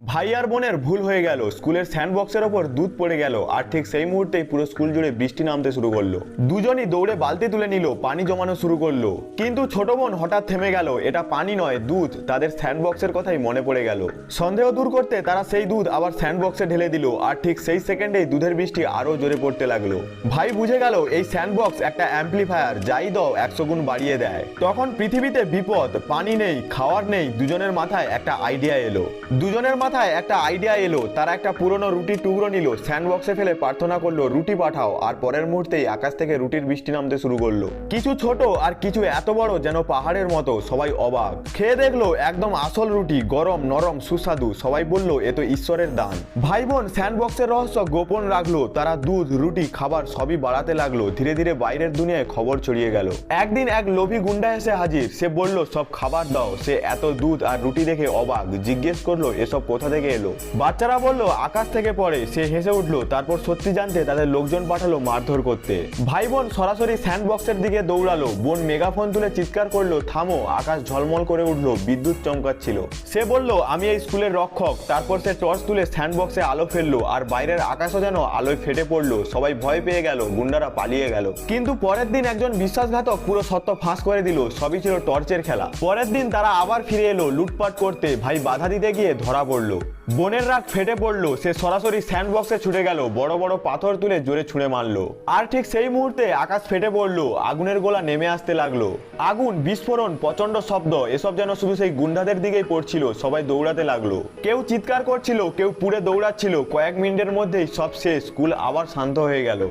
ভাই আর বোনের ভুল হয়ে গেল। স্কুলের স্যান্ডবক্সের ওপর দুধ পড়ে গেল আর ঠিক সেই মুহূর্তেই পুরো স্কুল জুড়ে বৃষ্টি নামতে শুরু করলো। দুজনই দৌড়ে বালতি তুলে নিল, পানি জমানো শুরু করলো। কিন্তু ছোট বোন হঠাৎ থেমে গেল। এটা পানি নয়, দুধ। তাদের স্যান্ডবক্সের কথাই মনে পড়ে গেল। সন্দেহ দূর করতে তারা সেই দুধ আবার স্যান্ডবক্সে ঢেলে দিল আর ঠিক সেই সেকেন্ডেই দুধের বৃষ্টি আরো জোরে পড়তে লাগলো। ভাই বুঝে গেল এই স্যান্ডবক্স একটা অ্যাম্পলিফায়ার, যাই দাও 100 গুণ বাড়িয়ে দেয়। তখন পৃথিবীতে বিপদ, পানি নেই, খাওয়ার নেই। দুজনের মাথায় একটা আইডিয়া এলো। তারা একটা পুরনো রুটির টুকরো নিল, স্যান্ডবক্সে ফেলে প্রার্থনা করলো, রুটি পাঠাও। আর পরের মুহূর্তেই আকাশ থেকে রুটির বৃষ্টি নামতে শুরু করলো। কিছু ছোট আর কিছু এত বড় যেন পাহাড়ের মতো। সবাই অবাক। খেয়ে দেখলো একদম আসল রুটি, গরম, নরম, সুস্বাদু। সবাই বলল এ তো ঈশ্বরের দান। ভাই বোন স্যান্ডবক্সের রহস্য গোপন রাখলো। তারা দুধ, রুটি, খাবার সবই বাড়াতে লাগলো। ধীরে ধীরে বাইরের দুনিয়ায় খবর ছড়িয়ে গেল। একদিন এক লোভী গুন্ডা এসে হাজির। সে বলল সব খাবার দাও। সে এত দুধ আর রুটি দেখে অবাক। জিজ্ঞেস করলো এসব কোথা থেকে এলো। বাচ্চারা বলল আকাশ থেকে পড়ে। সে হেসে উঠলো। তারপর সত্যি জানতে তাদের লোকজন পাঠালো মারধর করতে। ভাই বোন সরাসরি স্যান্ডবক্সের দিকে দৌড়ালো। বোন মেগাফোন তুলে চিৎকার করলো, থামো। আকাশ ঝলমল করে উঠলো, বিদ্যুৎ চমকাচ্ছিল। সে বলল আমি এই স্কুলের রক্ষক। তারপর সে টর্চ তুলে স্যান্ডবক্সে আলো ফেললো আর বাইরের আকাশও যেন আলোয় ফেটে পড়লো। সবাই ভয় পেয়ে গেল, গুন্ডারা পালিয়ে গেল। কিন্তু পরের দিন একজন বিশ্বাসঘাতক পুরো সত্য ফাঁস করে দিল। সবই ছিল টর্চের খেলা। পরের দিন তারা আবার ফিরে এলো লুটপাট করতে। ভাই বাধা দিতে গিয়ে ধরা পড়লো। বোনের রাগ ফেটে পড়লো। সে সরাসরি স্যান্ডবক্সে ছুটে গেল, বড় বড় পাথর তুলে জোরে ছুঁড়ে মারলো। আর ঠিক সেই মুহূর্তে আকাশ ফেটে পড়লো। আগুনের গোলা নেমে আসতে লাগলো। আগুন, বিস্ফোরণ, প্রচন্ড শব্দ, এসব যেন শুধু সেই গুন্ডাদের দিকেই পড়ছিল। সবাই দৌড়াতে লাগলো। কেউ চিৎকার করছিল, কেউ পুড়ে দৌড়াচ্ছিল। কয়েক মিনিটের মধ্যেই সব শেষ। স্কুল আবার শান্ত হয়ে গেল।